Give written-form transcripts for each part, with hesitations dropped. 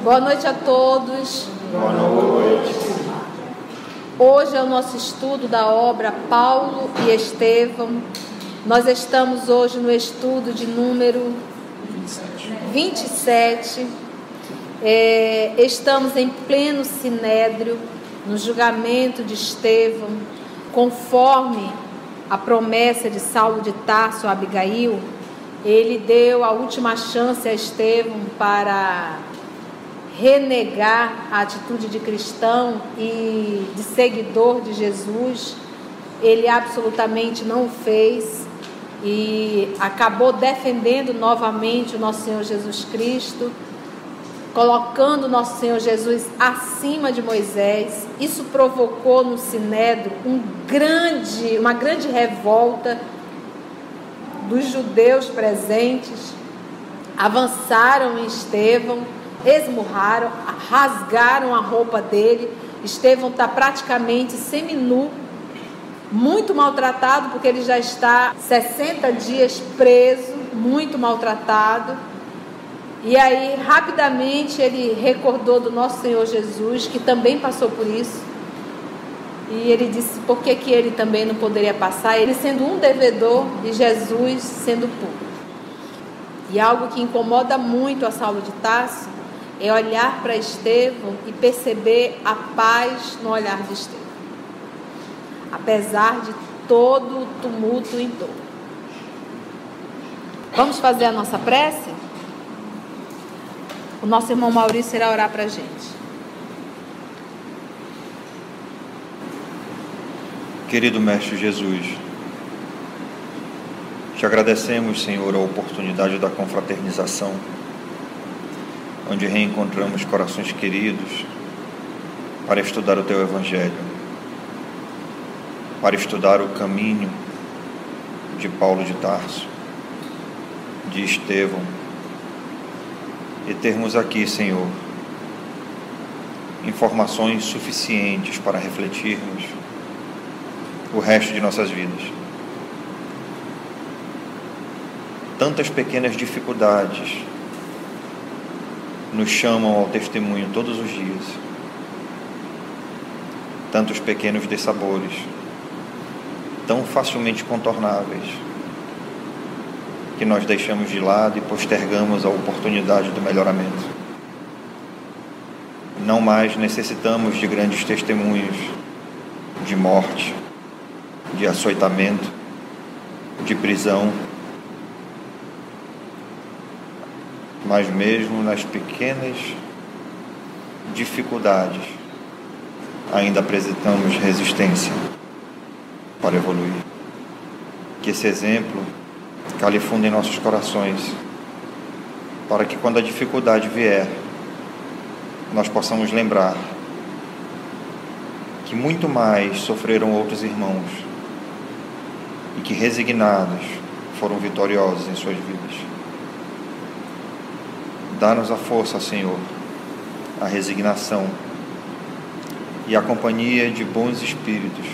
Boa noite a todos. Boa noite. Hoje é o nosso estudo da obra Paulo e Estevão. Nós estamos hoje no estudo de número 27. Estamos em pleno sinédrio, no julgamento de Estevão, conforme a promessa de Saulo de Tarso a Abigail. Ele deu a última chance a Estevão para renegar a atitude de cristão e de seguidor de Jesus. Ele absolutamente não o fez e acabou defendendo novamente o nosso Senhor Jesus Cristo, colocando o nosso Senhor Jesus acima de Moisés. Isso provocou no Sinédrio uma grande revolta dos judeus presentes. Avançaram em Estevão, esmurraram, rasgaram a roupa dele. Estevão está praticamente seminu, muito maltratado, porque ele já está 60 dias preso, muito maltratado. E aí, rapidamente, ele recordou do nosso Senhor Jesus, que também passou por isso. E ele disse por que ele também não poderia passar, ele sendo um devedor e Jesus sendo puro. E algo que incomoda muito a Saulo de Tarso é olhar para Estevão e perceber a paz no olhar de Estevão, apesar de todo o tumulto em torno. Vamos fazer a nossa prece? O nosso irmão Maurício irá orar para a gente. Querido Mestre Jesus, te agradecemos, Senhor, a oportunidade da confraternização, onde reencontramos corações queridos para estudar o Teu Evangelho, para estudar o caminho de Paulo de Tarso, de Estevão, e termos aqui, Senhor, informações suficientes para refletirmos o resto de nossas vidas. Tantas pequenas dificuldades nos chamam ao testemunho todos os dias. Tantos pequenos dissabores, tão facilmente contornáveis, que nós deixamos de lado e postergamos a oportunidade do melhoramento. Não mais necessitamos de grandes testemunhos de morte, de açoitamento, de prisão, mas mesmo nas pequenas dificuldades ainda apresentamos resistência para evoluir. Que esse exemplo califunde em nossos corações, para que quando a dificuldade vier, nós possamos lembrar que muito mais sofreram outros irmãos e que resignados foram vitoriosos em suas vidas. Dá-nos a força, Senhor, a resignação e a companhia de bons espíritos,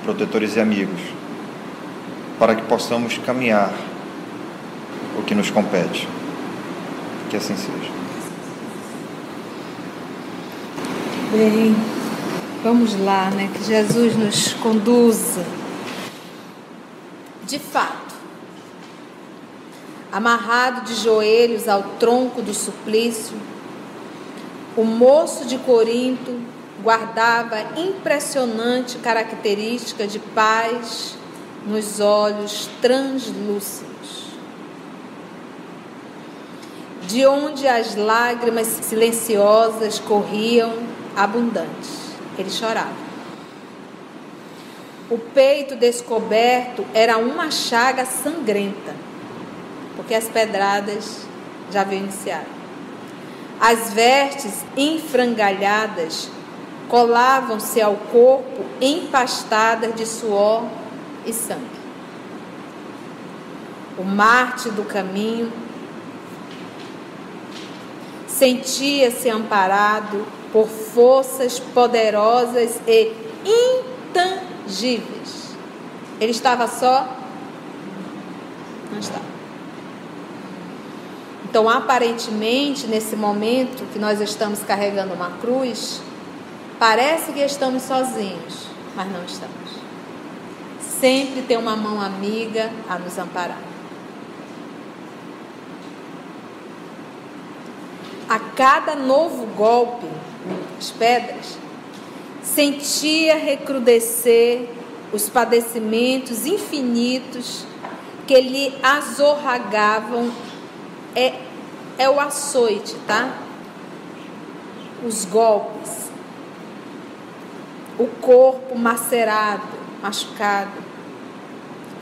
protetores e amigos, para que possamos caminhar o que nos compete. Que assim seja. Bem, vamos lá, né? Que Jesus nos conduza. De fato, amarrado de joelhos ao tronco do suplício, o moço de Corinto guardava impressionante característica de paz nos olhos translúcidos, de onde as lágrimas silenciosas corriam abundantes. Ele chorava. O peito descoberto era uma chaga sangrenta, porque as pedradas já haviam iniciado. As vestes enfrangalhadas colavam-se ao corpo empastadas de suor e sangue. O mártir do caminho sentia-se amparado por forças poderosas e intangíveis. Ele estava só? Não estava. Então, aparentemente, nesse momento que nós estamos carregando uma cruz, parece que estamos sozinhos, mas não estamos. Sempre tem uma mão amiga a nos amparar. A cada novo golpe, as pedras, sentia recrudescer os padecimentos infinitos que lhe azorragavam. É o açoite, tá? Os golpes. O corpo macerado, machucado.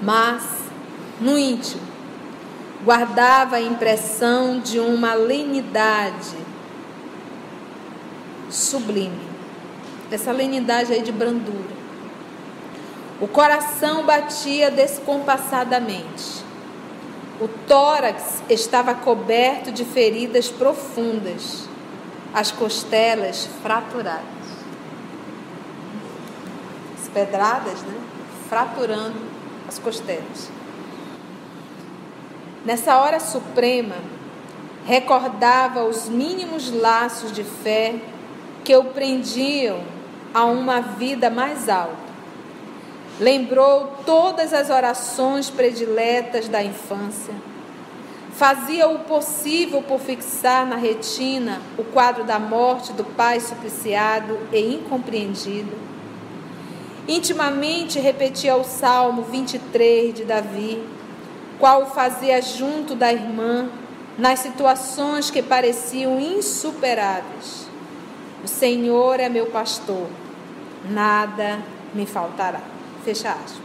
Mas, no íntimo, guardava a impressão de uma lenidade sublime. Essa lenidade aí de brandura. O coração batia descompassadamente. O tórax estava coberto de feridas profundas, as costelas fraturadas. As pedradas, né? Fraturando as costelas. Nessa hora suprema, recordava os mínimos laços de fé que o prendiam a uma vida mais alta. Lembrou todas as orações prediletas da infância. Fazia o possível por fixar na retina o quadro da morte do pai supliciado e incompreendido. Intimamente repetia o Salmo 23 de Davi, qual fazia junto da irmã nas situações que pareciam insuperáveis. O Senhor é meu pastor, nada me faltará. Fecha aspas.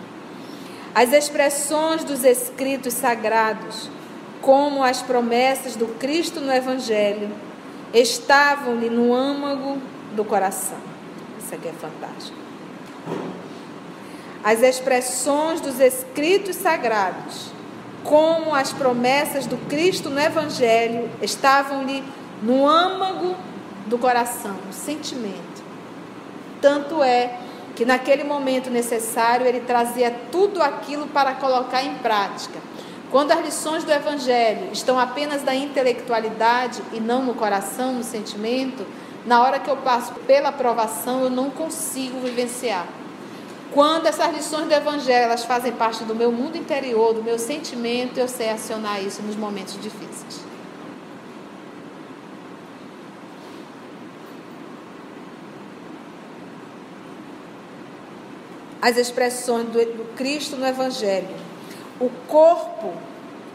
As expressões dos escritos sagrados, como as promessas do Cristo no Evangelho, estavam-lhe no âmago do coração. Isso aqui é fantástico. As expressões dos escritos sagrados, como as promessas do Cristo no Evangelho, estavam-lhe no âmago do coração, o sentimento. Tanto é que naquele momento necessário ele trazia tudo aquilo para colocar em prática. Quando as lições do Evangelho estão apenas na intelectualidade e não no coração, no sentimento, na hora que eu passo pela provação eu não consigo vivenciar. Quando essas lições do Evangelho elas fazem parte do meu mundo interior, do meu sentimento, eu sei acionar isso nos momentos difíceis. As expressões do Cristo no Evangelho. O corpo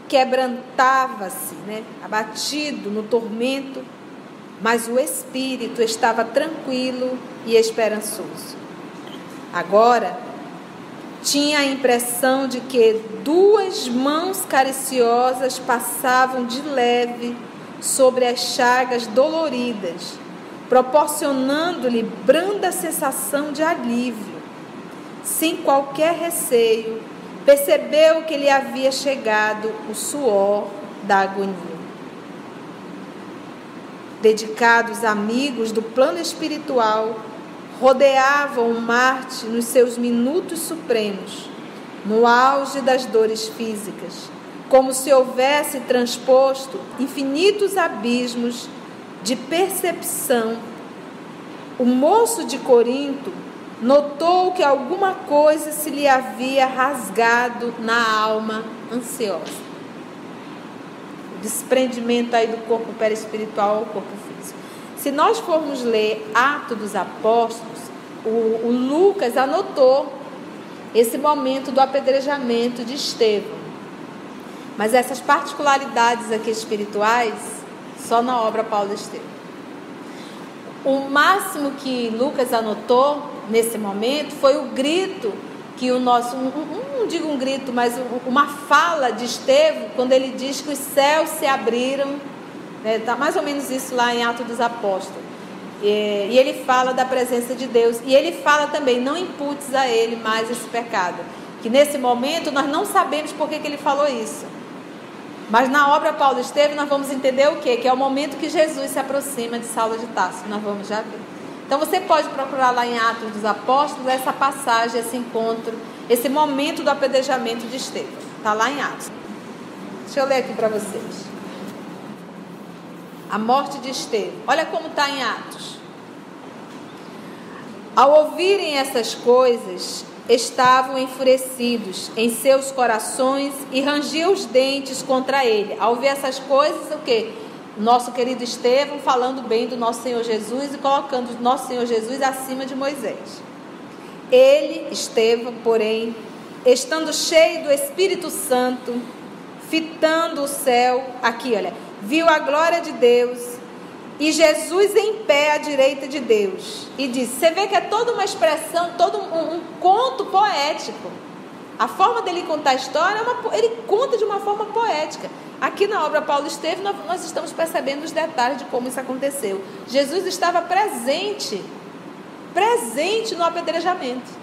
quebrantava-se, né, abatido no tormento, mas o espírito estava tranquilo e esperançoso. Agora, tinha a impressão de que duas mãos cariciosas passavam de leve sobre as chagas doloridas, proporcionando-lhe branda sensação de alívio. Sem qualquer receio, percebeu que lhe havia chegado o suor da agonia. Dedicados amigos do plano espiritual rodeavam o Marte nos seus minutos supremos, no auge das dores físicas, como se houvesse transposto infinitos abismos de percepção. O moço de Corinto notou que alguma coisa se lhe havia rasgado na alma ansiosa. O desprendimento aí do corpo perispiritual ao corpo físico. Se nós formos ler Atos dos Apóstolos, o Lucas anotou esse momento do apedrejamento de Estevão. Mas essas particularidades aqui espirituais, só na obra Paulo de Estevão. O máximo que Lucas anotou nesse momento foi o grito que o nosso, não digo um grito, mas uma fala de Estevão, quando ele diz que os céus se abriram, né, tá mais ou menos isso lá em Atos dos Apóstolos. E ele fala da presença de Deus. E ele fala também, não imputes a ele mais esse pecado. Que nesse momento nós não sabemos por que ele falou isso. Mas na obra Paulo e Estevão nós vamos entender o quê? Que é o momento que Jesus se aproxima de Saulo de Tarso. Nós vamos já ver. Então você pode procurar lá em Atos dos Apóstolos essa passagem, esse encontro, esse momento do apedrejamento de Estevão. Está lá em Atos. Deixa eu ler aqui para vocês. A morte de Estevão. Olha como está em Atos. Ao ouvirem essas coisas, estavam enfurecidos em seus corações e rangiam os dentes contra ele. Ao ouvir essas coisas, o quê? Nosso querido Estevão falando bem do nosso Senhor Jesus e colocando o nosso Senhor Jesus acima de Moisés. Ele, Estevão, porém, estando cheio do Espírito Santo, fitando o céu, aqui olha, viu a glória de Deus e Jesus em pé à direita de Deus. E disse, você vê que é toda uma expressão, todo um conto poético. A forma dele contar a história, ele conta de uma forma poética. Aqui na obra Paulo e Estevão, nós estamos percebendo os detalhes de como isso aconteceu. Jesus estava presente no apedrejamento.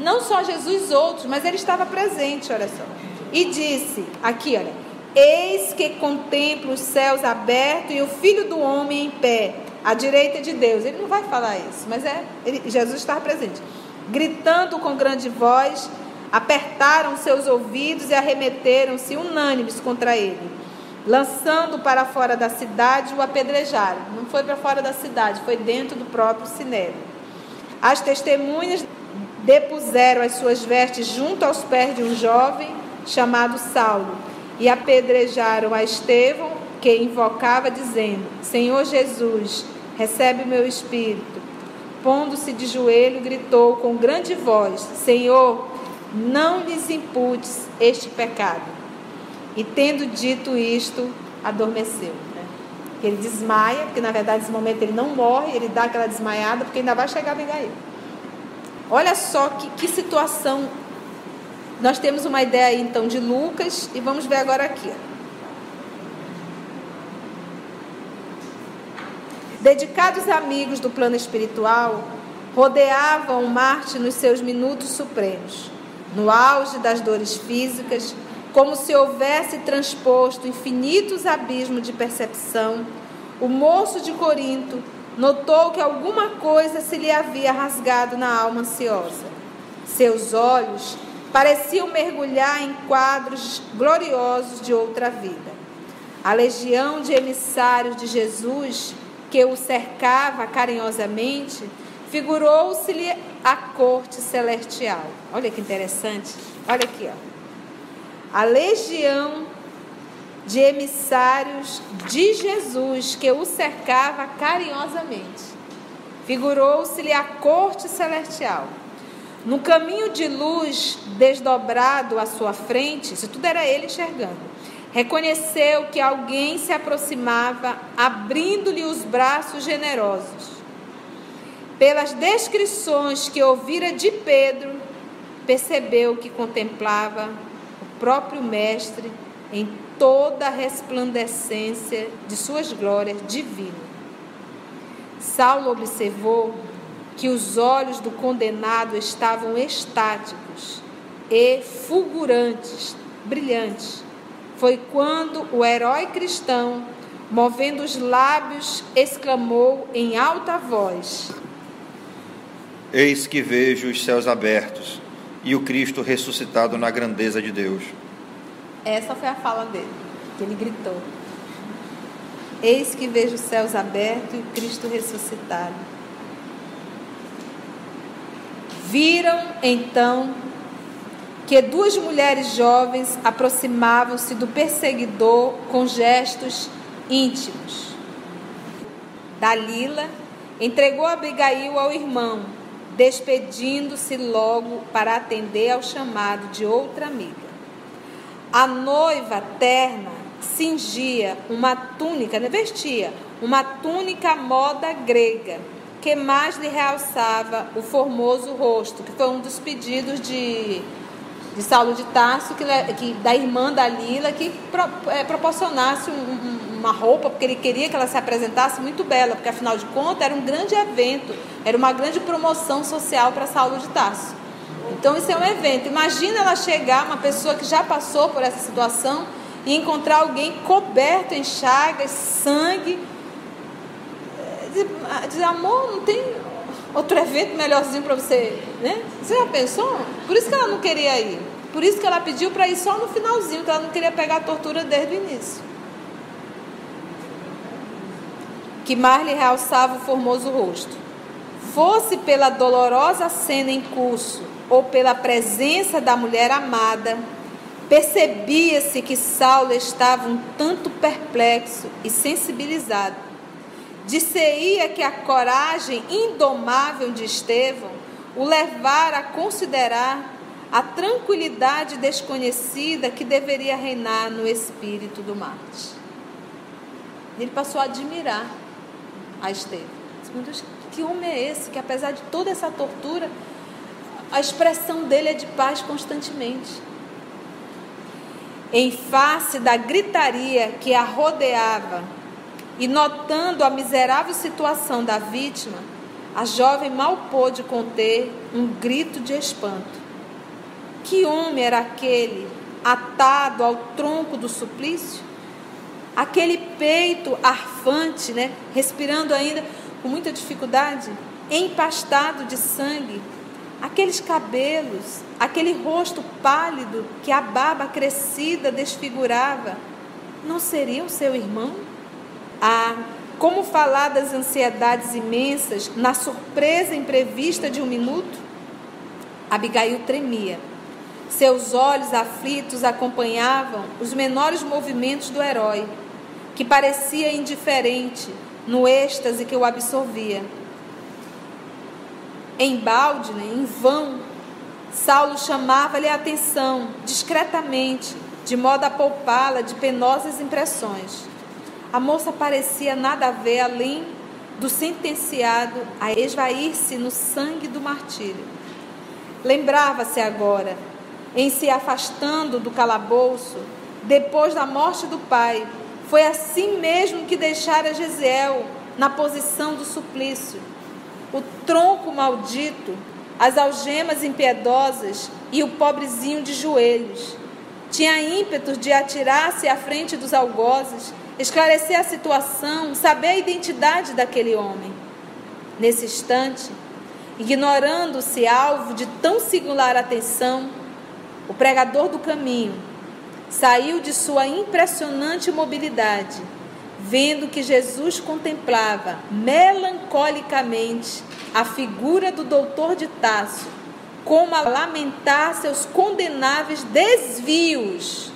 Não só Jesus, outros, mas ele estava presente, olha só. E disse, aqui olha, eis que contemplo os céus abertos e o Filho do Homem em pé, à direita de Deus. Ele não vai falar isso, mas Jesus estava presente. Gritando com grande voz, apertaram seus ouvidos e arremeteram-se unânimes contra ele. Lançando para fora da cidade, o apedrejaram. Não foi para fora da cidade, foi dentro do próprio sinédrio. As testemunhas depuseram as suas vestes junto aos pés de um jovem chamado Saulo e apedrejaram a Estevão, que invocava dizendo, Senhor Jesus, recebe meu espírito. Pondo-se de joelho, gritou com grande voz, Senhor, não lhes imputes este pecado. E tendo dito isto, adormeceu. Ele desmaia, porque na verdade nesse momento ele não morre, ele dá aquela desmaiada, porque ainda vai chegar Abigail. Olha só que situação. Nós temos uma ideia aí então de Lucas e vamos ver agora aqui. Dedicados amigos do plano espiritual, rodeavam o Marte nos seus minutos supremos, no auge das dores físicas, como se houvesse transposto infinitos abismos de percepção. O moço de Corinto notou que alguma coisa se lhe havia rasgado na alma ansiosa. Seus olhos pareciam mergulhar em quadros gloriosos de outra vida. A legião de emissários de Jesus, que o cercava carinhosamente, figurou-se-lhe a corte celestial. Olha que interessante. Olha aqui, ó. A legião de emissários de Jesus, que o cercava carinhosamente. Figurou-se-lhe a corte celestial. No caminho de luz desdobrado à sua frente, isso tudo era ele enxergando, reconheceu que alguém se aproximava, abrindo-lhe os braços generosos. Pelas descrições que ouvira de Pedro, percebeu que contemplava o próprio Mestre em toda a resplandecência de suas glórias divinas. Saulo observou que os olhos do condenado estavam estáticos e fulgurantes, brilhantes. Foi quando o herói cristão, movendo os lábios, exclamou em alta voz: Eis que vejo os céus abertos e o Cristo ressuscitado na grandeza de Deus. Essa foi a fala dele, que ele gritou. Eis que vejo os céus abertos e o Cristo ressuscitado. Viram, então, que duas mulheres jovens aproximavam-se do perseguidor com gestos íntimos. Dalila entregou Abigail ao irmão, despedindo-se logo para atender ao chamado de outra amiga. A noiva terna cingia uma túnica, vestia uma túnica à moda grega, que mais lhe realçava o formoso rosto, que foi um dos pedidos de de Saulo de Tarso, que da irmã Dalila, que proporcionasse uma roupa, porque ele queria que ela se apresentasse muito bela, porque afinal de contas era um grande evento, era uma grande promoção social para Saulo de Tarso. Então isso é um evento. Imagina ela chegar, uma pessoa que já passou por essa situação, e encontrar alguém coberto em chagas, sangue, dizer, amor, não tem outro evento melhorzinho para você, né? Você já pensou? Por isso que ela não queria ir. Por isso que ela pediu para ir só no finalzinho, que ela não queria pegar a tortura desde o início. Que mais lhe realçava o formoso rosto. Fosse pela dolorosa cena em curso, ou pela presença da mulher amada, percebia-se que Saulo estava um tanto perplexo e sensibilizado. Dir-se-ia que a coragem indomável de Estevão o levara a considerar a tranquilidade desconhecida que deveria reinar no espírito do mártir. Ele passou a admirar a Estevão. Meu Deus, que homem é esse que, apesar de toda essa tortura, a expressão dele é de paz constantemente. Em face da gritaria que a rodeava e notando a miserável situação da vítima, a jovem mal pôde conter um grito de espanto. Que homem era aquele, atado ao tronco do suplício? Aquele peito arfante, né, respirando ainda com muita dificuldade, empastado de sangue, aqueles cabelos, aquele rosto pálido que a barba crescida desfigurava, não seriam seu irmão? Ah, como falar das ansiedades imensas na surpresa imprevista de um minuto? Abigail tremia. Seus olhos aflitos acompanhavam os menores movimentos do herói, que parecia indiferente no êxtase que o absorvia. Embalde, em vão, Saulo chamava-lhe a atenção, discretamente, de modo a poupá-la de penosas impressões. A moça parecia nada ver além do sentenciado a esvair-se no sangue do martírio. Lembrava-se agora, em se afastando do calabouço, depois da morte do pai, foi assim mesmo que deixara Gesiel na posição do suplício. O tronco maldito, as algemas impiedosas e o pobrezinho de joelhos. Tinha ímpetos de atirar-se à frente dos algozes, esclarecer a situação, saber a identidade daquele homem. Nesse instante, ignorando-se alvo de tão singular atenção, o pregador do caminho saiu de sua impressionante mobilidade, vendo que Jesus contemplava melancolicamente a figura do doutor de Tarso, como a lamentar seus condenáveis desvios.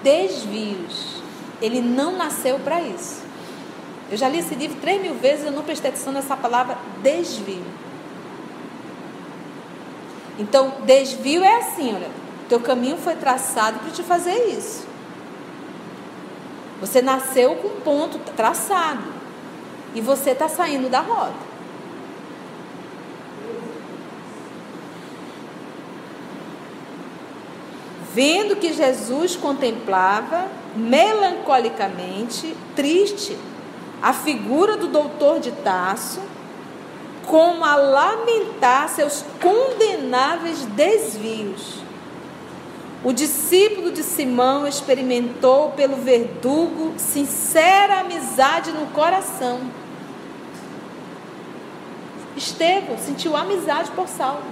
Desvios. Ele não nasceu para isso. Eu já li esse livro 3.000 vezes e eu não prestei atenção nessa palavra desvio. Então, desvio é assim, olha, teu caminho foi traçado para te fazer isso. Você nasceu com um ponto traçado e você está saindo da roda. Vendo que Jesus contemplava melancolicamente, triste, a figura do doutor de Tarso, como a lamentar seus condenáveis desvios. O discípulo de Simão experimentou pelo verdugo sincera amizade no coração. Estevão sentiu amizade por Saulo.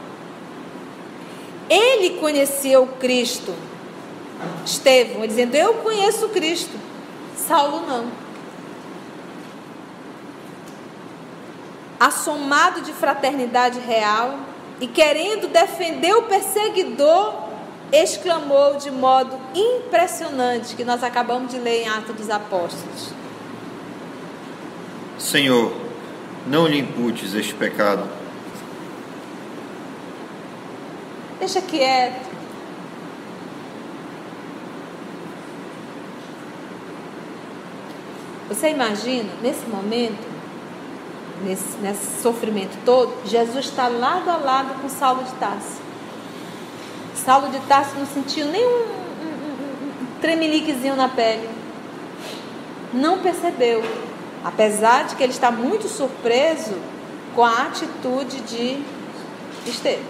Ele conhecia o Cristo. Estevão, dizendo, eu conheço o Cristo. Saulo não. Assomado de fraternidade real e querendo defender o perseguidor, exclamou de modo impressionante, que nós acabamos de ler em Atos dos Apóstolos: Senhor, não lhe imputes este pecado. Deixa quieto. Você imagina, nesse momento, nesse sofrimento todo, Jesus está lado a lado com Saulo de Tarso. Saulo de Tarso não sentiu nem um tremeliquezinho na pele. Não percebeu. Apesar de que ele está muito surpreso com a atitude de Estevão.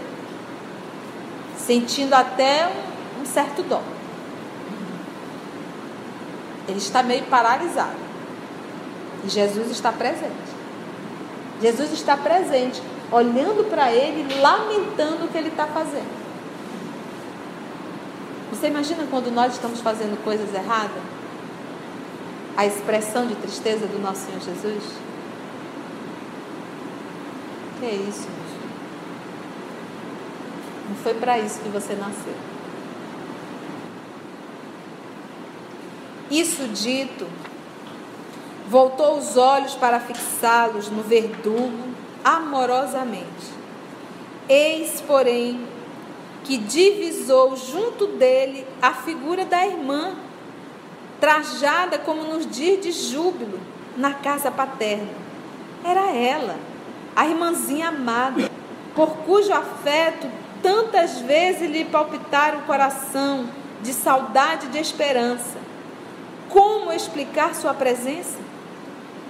Sentindo até um certo dó. Ele está meio paralisado. E Jesus está presente. Jesus está presente, olhando para ele, lamentando o que ele está fazendo. Você imagina quando nós estamos fazendo coisas erradas? A expressão de tristeza do nosso Senhor Jesus? Que é isso, meu filho? Não foi para isso que você nasceu. Isso dito, voltou os olhos para fixá-los no verdugo amorosamente. Eis, porém, que divisou junto dele a figura da irmã, trajada como nos dias de júbilo na casa paterna. Era ela, a irmãzinha amada, por cujo afeto tantas vezes lhe palpitara o coração de saudade e de esperança. Como explicar sua presença?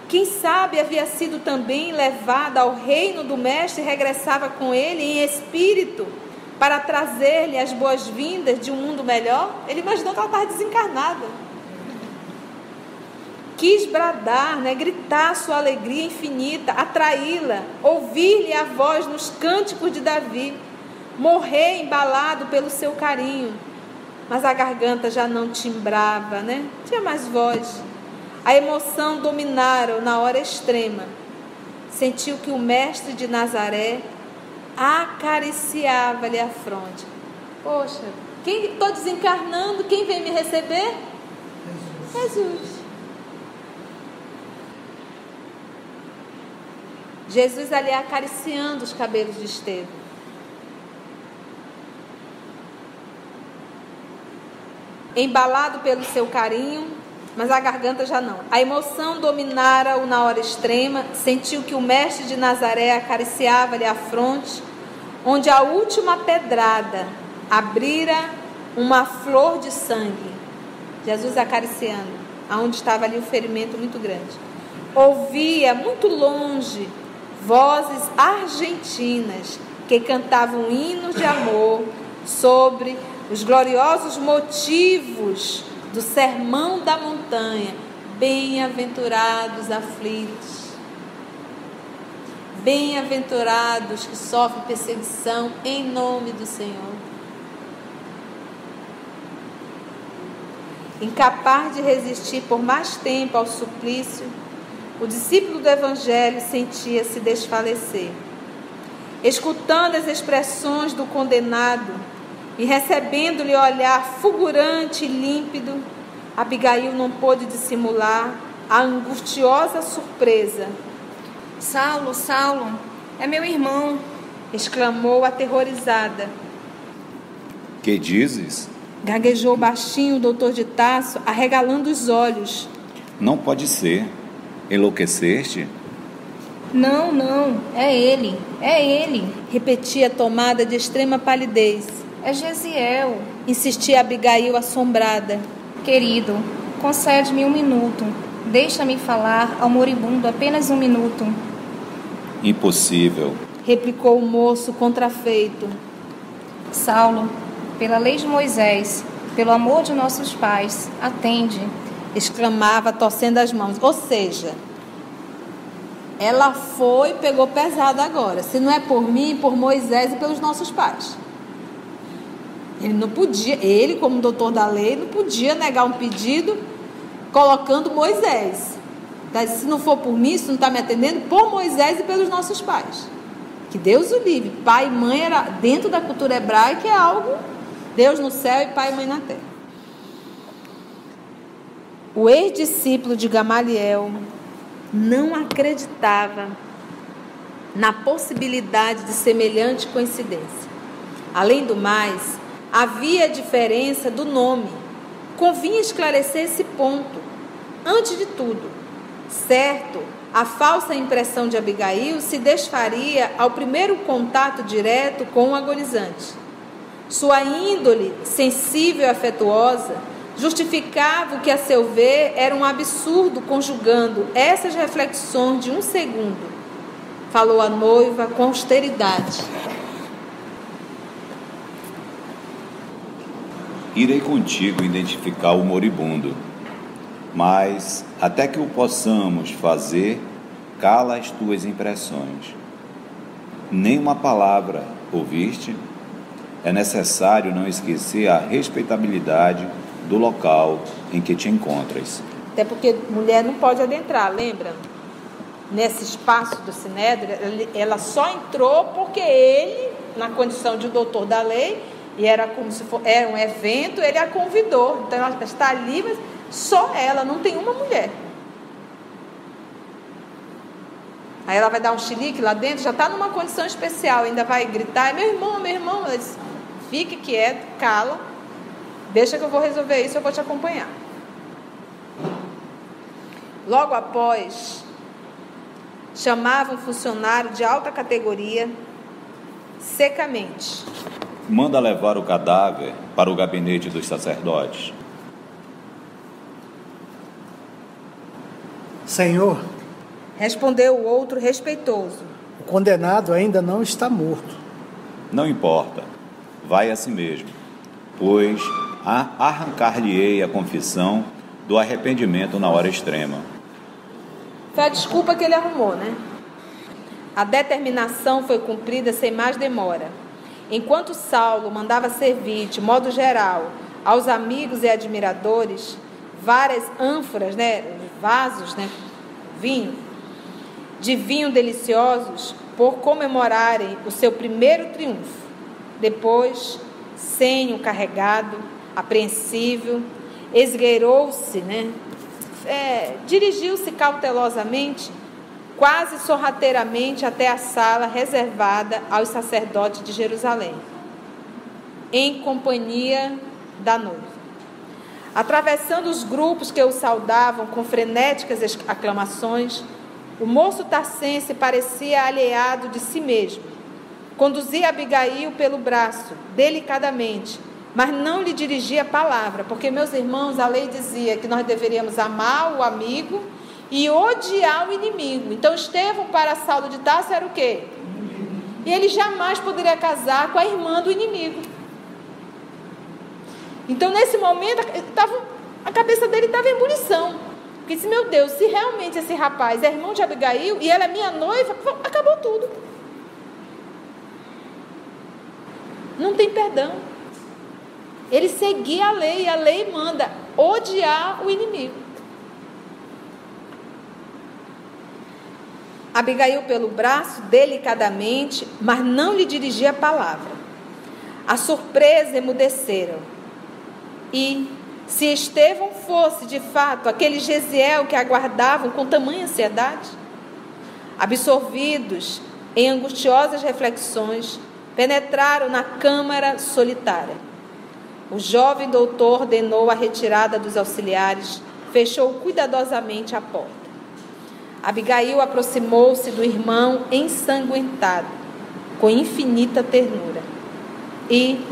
Quem sabe havia sido também levada ao reino do mestre e regressava com ele em espírito para trazer-lhe as boas-vindas de um mundo melhor? Ele imaginou que ela estava desencarnada. Quis bradar, gritar sua alegria infinita, atraí-la, ouvir-lhe a voz nos cânticos de Davi, morrer embalado pelo seu carinho. Mas a garganta já não timbrava, tinha mais voz. A emoção dominara-o na hora extrema. Sentiu que o mestre de Nazaré acariciava-lhe a fronte. Poxa, estou desencarnando, quem vem me receber? Jesus. Jesus ali acariciando os cabelos de Estevão. Embalado pelo seu carinho, mas a garganta já não. A emoção dominara-o na hora extrema. Sentiu que o mestre de Nazaré acariciava-lhe a fronte, onde a última pedrada abrira uma flor de sangue. Jesus acariciando, aonde estava ali o ferimento muito grande. Ouvia muito longe vozes argentinas que cantavam hinos de amor sobre os gloriosos motivos do sermão da montanha. Bem-aventurados aflitos, bem-aventurados que sofrem perseguição em nome do Senhor. Incapaz de resistir por mais tempo ao suplício, o discípulo do Evangelho sentia-se desfalecer. Escutando as expressões do condenado e recebendo-lhe olhar fulgurante e límpido, Abigail não pôde dissimular a angustiosa surpresa. Saulo, Saulo, é meu irmão, exclamou aterrorizada. Que dizes? Gaguejou baixinho o doutor de Tarso, arregalando os olhos. Não pode ser. Enlouqueceste? Não, é ele, repetia tomada de extrema palidez. É Gesiel, insistia Abigail assombrada. Querido, concede-me 1 minuto, deixa-me falar ao moribundo apenas 1 minuto. Impossível, replicou o moço contrafeito. Saulo, pela lei de Moisés, pelo amor de nossos pais, atende, exclamava, torcendo as mãos. Ou seja, ela pegou pesado agora. Se não é por mim, por Moisés e pelos nossos pais. Ele não podia, ele como doutor da lei, não podia negar um pedido colocando Moisés. Se não for por mim, se não está me atendendo, por Moisés e pelos nossos pais. Que Deus o livre. Pai e mãe era, dentro da cultura hebraica, é algo, Deus no céu e pai e mãe na terra. O ex-discípulo de Gamaliel não acreditava na possibilidade de semelhante coincidência. Além do mais, havia diferença do nome. Convinha esclarecer esse ponto. Antes de tudo, certo, a falsa impressão de Abigail se desfaria ao primeiro contato direto com o agonizante. Sua índole sensível e afetuosa justificava o que, a seu ver, era um absurdo, conjugando essas reflexões de um segundo. Falou a noiva com austeridade. Irei contigo identificar o moribundo, mas até que o possamos fazer, cala as tuas impressões. Nem uma palavra, ouviste? É necessário não esquecer a respeitabilidade do local em que te encontras. Até porque mulher não pode adentrar, lembra? Nesse espaço do Sinédrio, ela só entrou porque ele, na condição de doutor da lei, e era como se era um evento, ele a convidou. Então ela está ali, mas só ela, não tem uma mulher. Aí ela vai dar um chilique lá dentro, já está numa condição especial, ainda vai gritar, meu irmão, ela diz, fique quieto, cala, deixa que eu vou resolver isso, eu vou te acompanhar. Logo após, chamava um funcionário de alta categoria secamente. Manda levar o cadáver para o gabinete dos sacerdotes. Senhor, respondeu o outro respeitoso, o condenado ainda não está morto. Não importa, vai a si mesmo, pois arrancar-lhe-ei a confissão do arrependimento na hora extrema. Foi a desculpa que ele arrumou, né? A determinação foi cumprida sem mais demora. Enquanto Saulo mandava servir, de modo geral, aos amigos e admiradores, várias ânforas, vasos, de vinho deliciosos, por comemorarem o seu primeiro triunfo. Depois, senho carregado, apreensível, esgueirou-se, dirigiu-se cautelosamente, quase sorrateiramente, até a sala reservada aos sacerdotes de Jerusalém, em companhia da noiva. Atravessando os grupos que o saudavam com frenéticas aclamações, o moço tarcense parecia alheado de si mesmo. Conduzia Abigail pelo braço, delicadamente, mas não lhe dirigia a palavra, porque, meus irmãos, a lei dizia que nós deveríamos amar o amigo e odiar o inimigo. Então, Estevão para Saulo de Tarso era o quê? E ele jamais poderia casar com a irmã do inimigo. Então, nesse momento, a cabeça dele estava em ebulição. Porque disse, meu Deus, se realmente esse rapaz é irmão de Abigail e ela é minha noiva, acabou tudo. Não tem perdão. Ele seguia a lei, e a lei manda odiar o inimigo. Abigail pelo braço, delicadamente, mas não lhe dirigia a palavra. A surpresa emudeceram. E, se Estevão fosse, de fato, aquele Gesiel que aguardavam com tamanha ansiedade, absorvidos em angustiosas reflexões, penetraram na câmara solitária. O jovem doutor ordenou a retirada dos auxiliares, fechou cuidadosamente a porta. Abigail aproximou-se do irmão ensanguentado, com infinita ternura, e,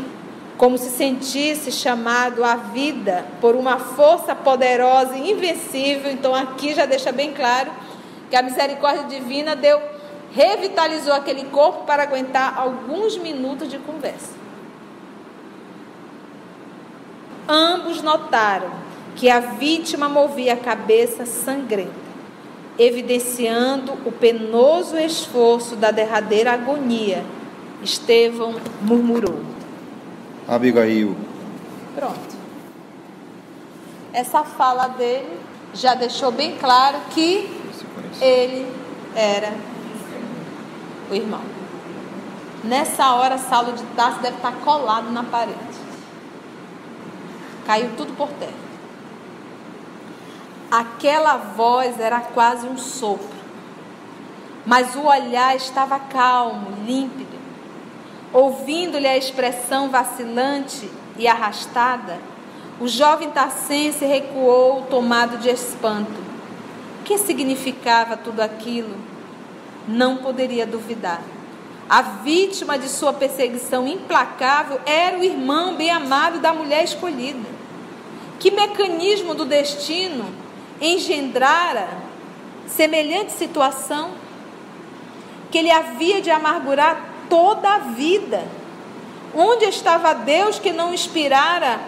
como se sentisse chamado à vida por uma força poderosa e invencível, então aqui já deixa bem claro que a misericórdia divina revitalizou aquele corpo para aguentar alguns minutos de conversa. Ambos notaram que a vítima movia a cabeça sangrenta, evidenciando o penoso esforço da derradeira agonia. Estevão murmurou: Abigail. Pronto. Essa fala dele já deixou bem claro que ele era o irmão. Nessa hora, Saulo de Tarso deve estar colado na parede. Caiu tudo por terra. Aquela voz era quase um sopro, mas o olhar estava calmo, límpido. Ouvindo-lhe a expressão vacilante e arrastada, o jovem tarcense recuou, tomado de espanto. que significava tudo aquilo, não poderia duvidar. A vítima de sua perseguição implacável era o irmão bem-amado da mulher escolhida. Que mecanismo do destino engendrara semelhante situação, que ele havia de amargurar toda a vida? Onde estava Deus que não inspirara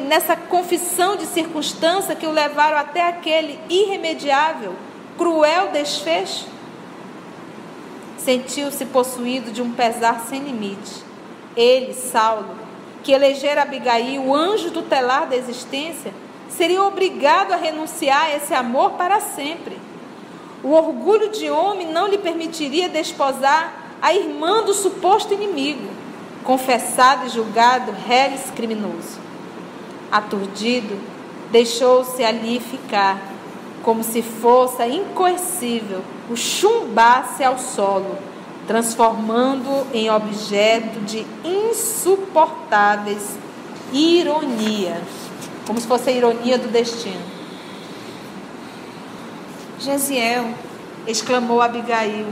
nessa confissão de circunstância que o levaram até aquele irremediável, cruel desfecho? Sentiu-se possuído de um pesar sem limite. Ele, Saulo, que elegera Abigail o anjo tutelar da existência, seria obrigado a renunciar a esse amor para sempre. O orgulho de homem não lhe permitiria desposar a irmã do suposto inimigo, confessado e julgado reles criminoso. Aturdido, deixou-se ali ficar, como se fosse incoercível, o chumbasse ao solo, transformando-o em objeto de insuportáveis ironia, como se fosse a ironia do destino. Gesiel, exclamou Abigail,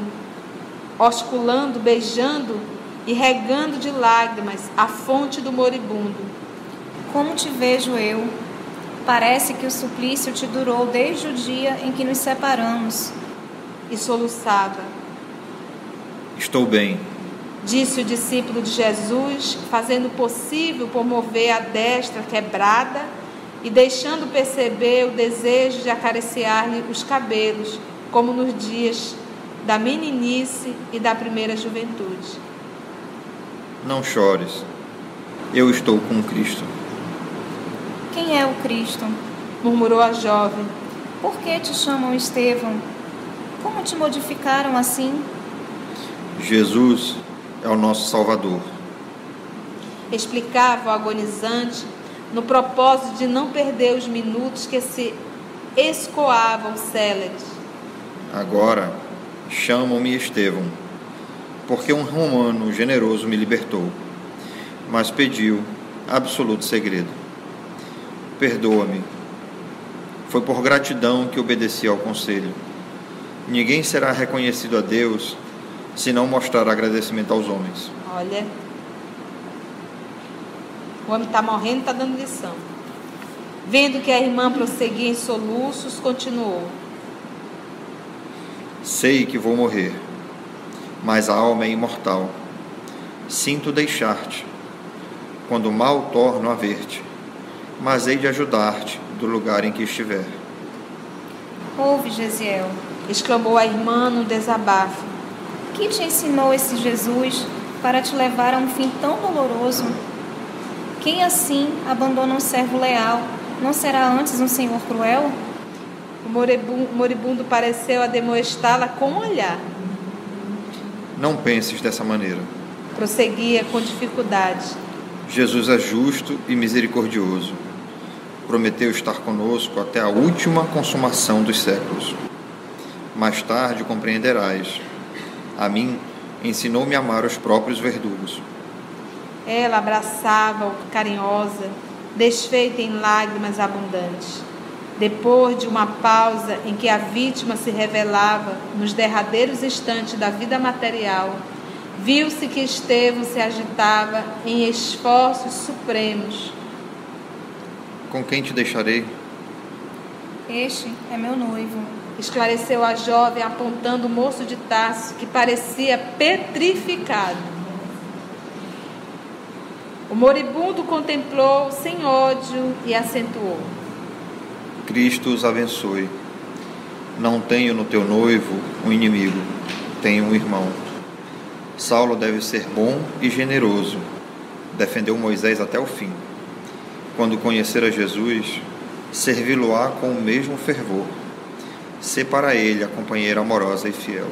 osculando, beijando e regando de lágrimas a fonte do moribundo. como te vejo eu? Parece que o suplício te durou desde o dia em que nos separamos. E soluçava. Estou bem, Disse o discípulo de Jesus, fazendo o possível por mover a destra quebrada e deixando perceber o desejo de acariciar-lhe os cabelos, como nos dias da meninice e da primeira juventude. não chores. Eu estou com Cristo. Quem é o Cristo? Murmurou a jovem. Por que te chamam Estevão? Como te modificaram assim? Jesus é o nosso Salvador. Explicava o agonizante, no propósito de não perder os minutos que se escoavam céleres. Agora chamam-me Estevão, porque um romano generoso me libertou, mas pediu absoluto segredo. Perdoa-me. Foi por gratidão que obedeci ao conselho. Ninguém será reconhecido a Deus se não mostrar agradecimento aos homens. Olha, o homem está morrendo e está dando lição. Vendo que a irmã prosseguia em soluços, continuou. Sei que vou morrer, mas a alma é imortal. Sinto deixar-te, quando mal torno a ver-te, mas hei de ajudar-te do lugar em que estiver. Ouve, Gesiel. Exclamou a irmã num desabafo. Que te ensinou esse Jesus para te levar a um fim tão doloroso? Quem assim abandona um servo leal, não será antes um senhor cruel? O moribundo pareceu ademoestá-la com um olhar. Não penses dessa maneira. Prosseguia com dificuldade. Jesus é justo e misericordioso. Prometeu estar conosco até a última consumação dos séculos. Mais tarde compreenderás. A mim, ensinou-me a amar os próprios verdugos. Ela abraçava-o carinhosa, desfeita em lágrimas abundantes. Depois de uma pausa em que a vítima se revelava nos derradeiros instantes da vida material, viu-se que Estevão se agitava em esforços supremos. Com quem te deixarei? Este é meu noivo. Esclareceu a jovem, apontando o moço de Tarso, que parecia petrificado. O moribundo contemplou sem ódio e acentuou. Cristo os abençoe. Não tenho no teu noivo um inimigo, tenho um irmão. Saulo deve ser bom e generoso. Defendeu Moisés até o fim. Quando conhecer a Jesus, servi-lo-á com o mesmo fervor. Sê para ele a companheira amorosa e fiel.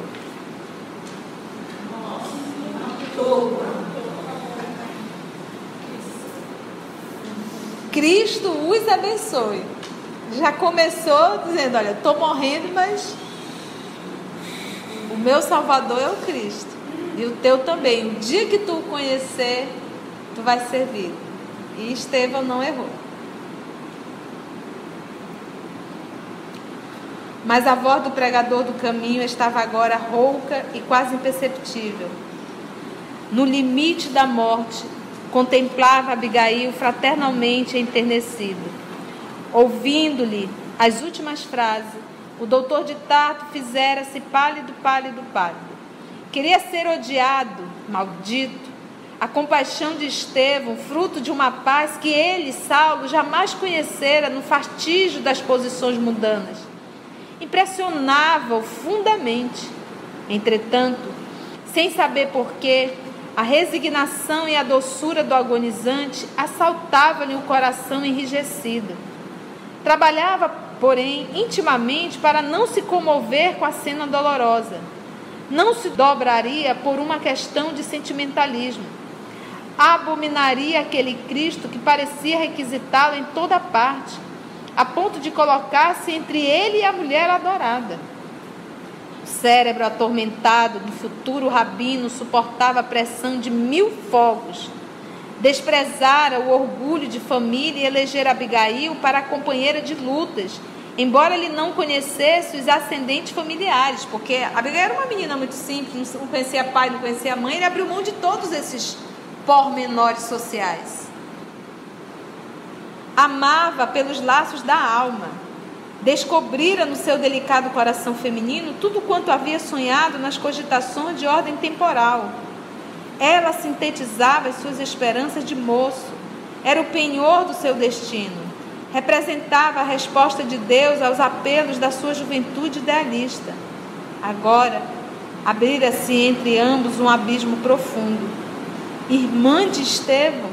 Cristo os abençoe. Já começou dizendo, olha, estou morrendo, mas o meu Salvador é o Cristo. E o teu também. O dia que tu o conhecer, tu vai servir. E Estevão não errou. mas a voz do pregador do caminho estava agora rouca e quase imperceptível. No limite da morte, contemplava Abigail fraternalmente enternecido. Ouvindo-lhe as últimas frases, o doutor de Tarso fizera-se pálido. Queria ser odiado, maldito. A compaixão de Estevão, fruto de uma paz que ele, Saulo, jamais conhecera no fastígio das posições mundanas, impressionava-o fundamente. Entretanto, sem saber porquê, a resignação e a doçura do agonizante assaltavam-lhe o coração enrijecido. Trabalhava, porém, intimamente para não se comover com a cena dolorosa. Não se dobraria por uma questão de sentimentalismo. Abominaria aquele Cristo que parecia requisitá-lo em toda parte, a ponto de colocar-se entre ele e a mulher adorada. O cérebro atormentado do futuro rabino suportava a pressão de 1000 fogos. Desprezara o orgulho de família e elegera Abigail para a companheira de lutas, embora ele não conhecesse os ascendentes familiares, porque Abigail era uma menina muito simples, não conhecia pai, não conhecia mãe, ele abriu mão de todos esses pormenores sociais. Amava pelos laços da alma, descobrira no seu delicado coração feminino tudo quanto havia sonhado nas cogitações de ordem temporal. Ela sintetizava as suas esperanças de moço, era o penhor do seu destino, representava a resposta de Deus aos apelos da sua juventude idealista. Agora, abrira-se entre ambos um abismo profundo. Irmã de Estevão,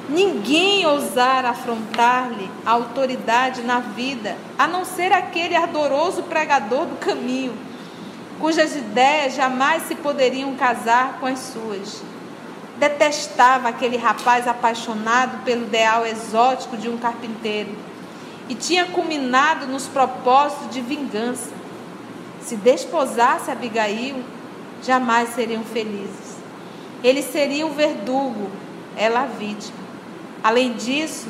ninguém ousara afrontar-lhe a autoridade na vida, a não ser aquele ardoroso pregador do caminho, cujas ideias jamais se poderiam casar com as suas. Detestava aquele rapaz apaixonado pelo ideal exótico de um carpinteiro e tinha culminado nos propósitos de vingança. Se desposasse Abigail, jamais seriam felizes. Ele seria o verdugo, ela a vítima. Além disso,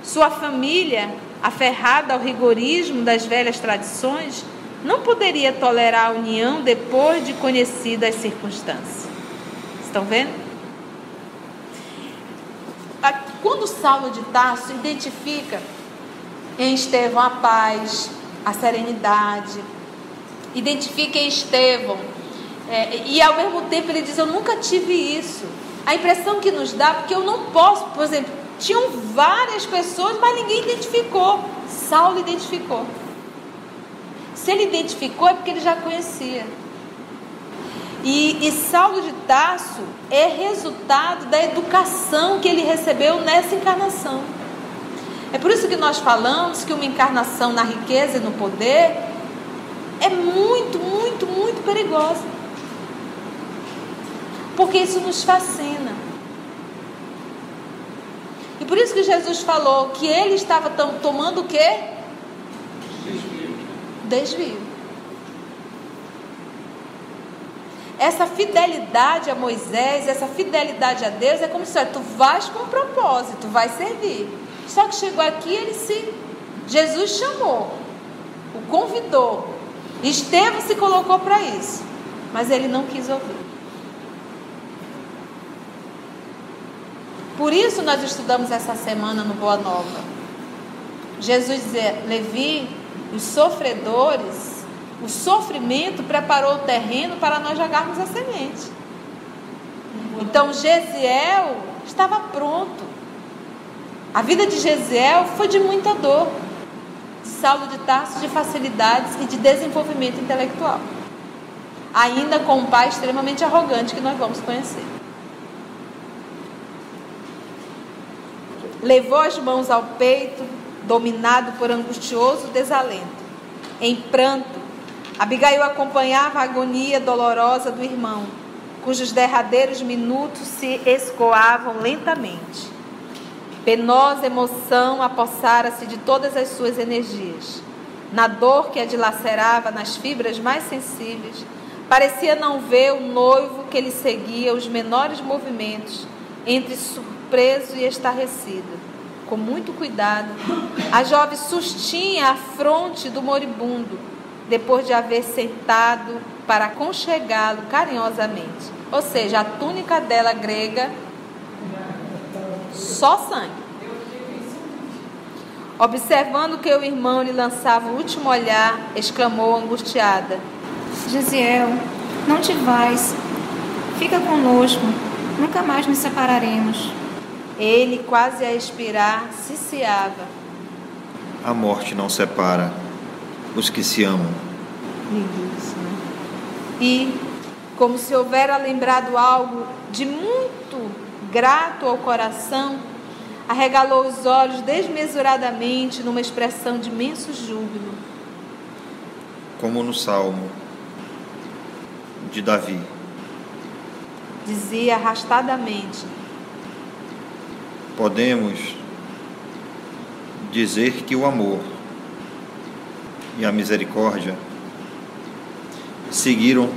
sua família, aferrada ao rigorismo das velhas tradições, não poderia tolerar a união depois de conhecidas as circunstâncias. Estão vendo? Quando Saulo de Tarso identifica em Estevão a paz, a serenidade, identifica em Estevão, e ao mesmo tempo ele diz: eu nunca tive isso. A impressão que nos dá, porque eu não posso, por exemplo, tinham várias pessoas, mas ninguém identificou. Saulo identificou. Se ele identificou, é porque ele já conhecia. E Saulo de Tarso é resultado da educação que ele recebeu nessa encarnação. É por isso que nós falamos que uma encarnação na riqueza e no poder é muito, muito, muito perigosa. Porque isso nos fascina. E por isso que Jesus falou que ele estava tomando o quê? Desvio. Essa fidelidade a Moisés, essa fidelidade a Deus é como se tu vais com um propósito, vai servir. Só que chegou aqui, Jesus chamou, o convidou. Estevão se colocou para isso, mas ele não quis ouvir. Por isso nós estudamos essa semana no Boa Nova. Jesus dizia: Levi, os sofredores, o sofrimento preparou o terreno para nós jogarmos a semente. Então Gesiel estava pronto. A vida de Gesiel foi de muita dor, de Saulo de Tarso, de facilidades e de desenvolvimento intelectual, ainda com um pai extremamente arrogante que nós vamos conhecer. Levou as mãos ao peito, dominado por angustioso desalento. Em pranto, Abigail acompanhava a agonia dolorosa do irmão, cujos derradeiros minutos se escoavam lentamente. Penosa emoção apossara-se de todas as suas energias. Na dor que a dilacerava nas fibras mais sensíveis, parecia não ver o noivo que lhe seguia os menores movimentos, entre surpreso e estarrecido. Com muito cuidado, a jovem sustinha a fronte do moribundo, depois de haver sentado para aconchegá-lo carinhosamente. Ou seja, a túnica dela grega, só sangue. Observando que o irmão lhe lançava o último olhar, exclamou angustiada: Gesiel, não te vais. Fica conosco, nunca mais nos separaremos. Ele, quase a expirar, ciciava: A morte não separa os que se amam. Isso, né? E, como se houvera lembrado algo de muito grato ao coração, arregalou os olhos desmesuradamente numa expressão de imenso júbilo. Como no Salmo de Davi. Dizia arrastadamente: Podemos dizer que o amor e a misericórdia seguiram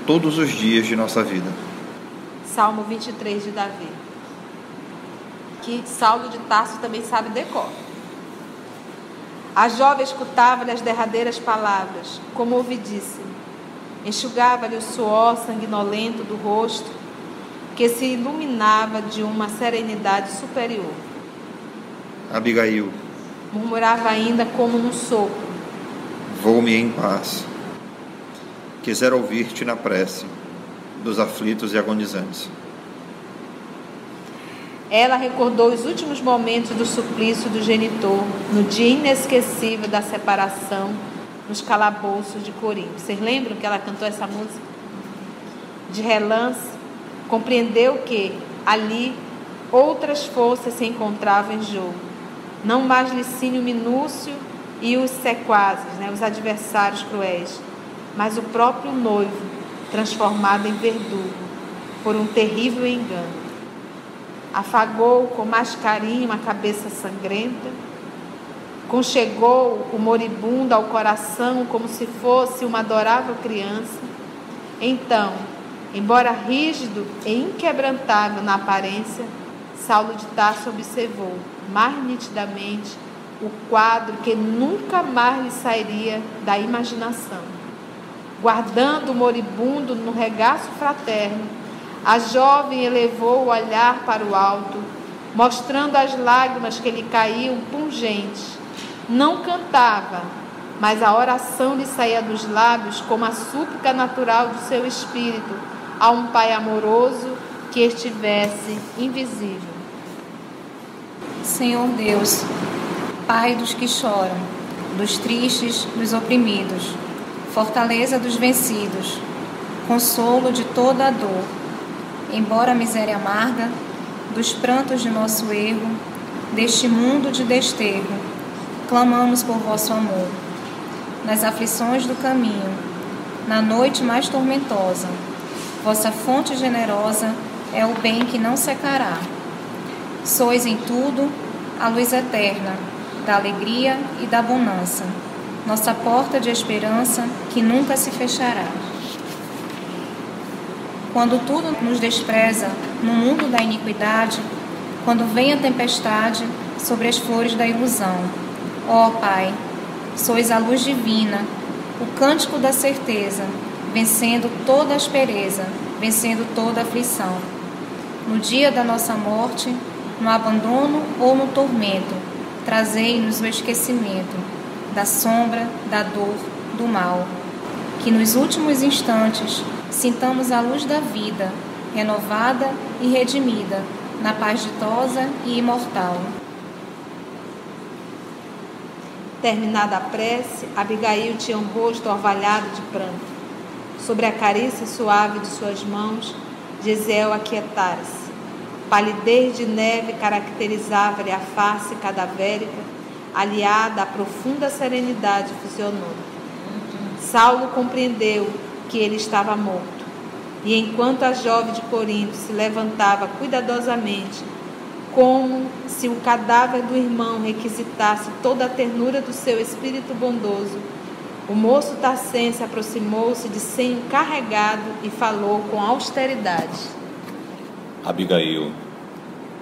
todos os dias de nossa vida. Salmo 23 de Davi, que Saulo de Tarso também sabe decor. A jovem escutava-lhe as derradeiras palavras, como ouvidíssimo. Enxugava-lhe o suor sanguinolento do rosto, que se iluminava de uma serenidade superior. Abigail, Murmurava ainda como num sopro: vou-me em paz. Quisera ouvir-te na prece dos aflitos e agonizantes. Ela recordou os últimos momentos do suplício do genitor, no dia inesquecível da separação, nos calabouços de Corinto. Vocês lembram que ela cantou essa música? De relance, compreendeu que ali outras forças se encontravam em jogo. Não mais Licínio Minúcio e os sequazes, os adversários cruéis, mas o próprio noivo, transformado em verdugo por um terrível engano. Afagou com mais carinho a cabeça sangrenta, conchegou o moribundo ao coração como se fosse uma adorável criança. Então, embora rígido e inquebrantável na aparência, Saulo de Tarso observou mais nitidamente o quadro que nunca mais lhe sairia da imaginação. Guardando o moribundo no regaço fraterno, a jovem elevou o olhar para o alto, mostrando as lágrimas que lhe caíam pungentes. Não cantava, mas a oração lhe saía dos lábios como a súplica natural do seu espírito a um Pai amoroso que estivesse invisível. Senhor Deus, Pai dos que choram, dos tristes, dos oprimidos, fortaleza dos vencidos, consolo de toda a dor, embora a miséria amarga, dos prantos de nosso erro, deste mundo de desterro, clamamos por vosso amor. Nas aflições do caminho, na noite mais tormentosa, vossa fonte generosa é o bem que não secará. Sois em tudo a luz eterna, da alegria e da bonança, nossa porta de esperança que nunca se fechará. Quando tudo nos despreza no mundo da iniquidade, quando vem a tempestade sobre as flores da ilusão, ó Pai, sois a luz divina, o cântico da certeza, vencendo toda a aspereza, vencendo toda a aflição. No dia da nossa morte, no abandono ou no tormento, trazei-nos o esquecimento da sombra, da dor, do mal. Que nos últimos instantes sintamos a luz da vida, renovada e redimida, na paz ditosa e imortal. Terminada a prece, Abigail tinha um rosto orvalhado de pranto. Sobre a carícia suave de suas mãos, Gesiel aquietara-se. Palidez de neve caracterizava-lhe a face cadavérica, aliada à profunda serenidade fisionômica. Saulo compreendeu que ele estava morto, e enquanto a jovem de Corinto se levantava cuidadosamente, como se o cadáver do irmão requisitasse toda a ternura do seu espírito bondoso, o moço tarcense aproximou-se de senho carregado e falou com austeridade: Abigail,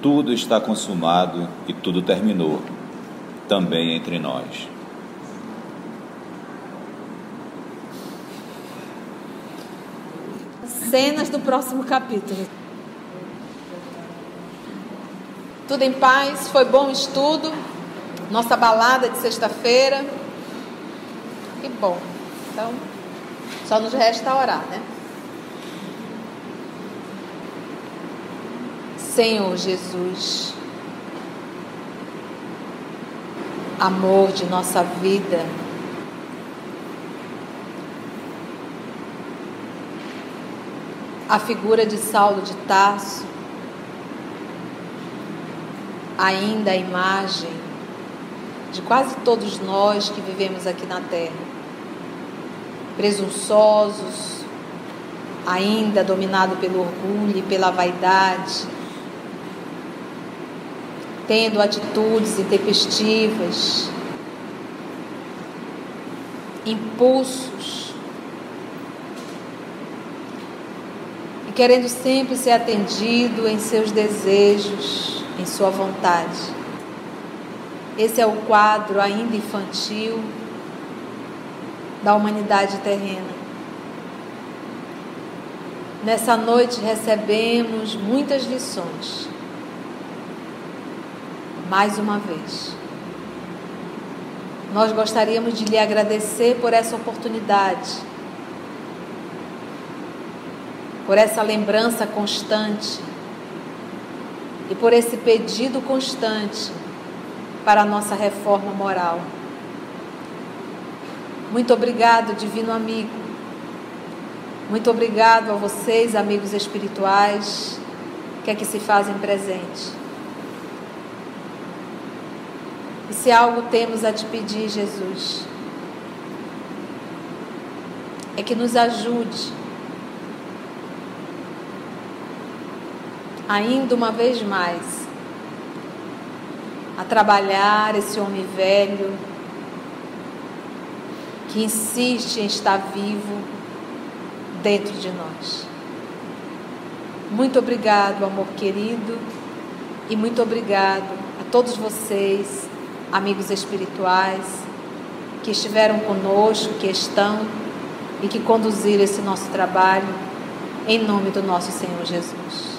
tudo está consumado e tudo terminou, também entre nós. cenas do próximo capítulo. Tudo em paz, foi bom o estudo, nossa balada de sexta-feira. Que bom. Então, só nos resta orar, né? Senhor Jesus, amor de nossa vida, a figura de Saulo de Tarso, ainda a imagem de quase todos nós que vivemos aqui na terra, presunçosos, ainda dominado pelo orgulho e pela vaidade, tendo atitudes intempestivas, impulsos, e querendo sempre ser atendido em seus desejos, em sua vontade. Esse é o quadro ainda infantil da humanidade terrena. Nessa noite recebemos muitas lições. Mais uma vez, nós gostaríamos de lhe agradecer por essa oportunidade, por essa lembrança constante e por esse pedido constante para a nossa reforma moral. Muito obrigado, divino amigo. Muito obrigado a vocês, amigos espirituais, que aqui se fazem presente. E se algo temos a te pedir, Jesus, é que nos ajude, ainda uma vez mais, a trabalhar esse homem velho que insiste em estar vivo dentro de nós. Muito obrigado, amor querido, e muito obrigado a todos vocês, amigos espirituais, que estiveram conosco, que estão e que conduziram esse nosso trabalho, em nome do nosso Senhor Jesus.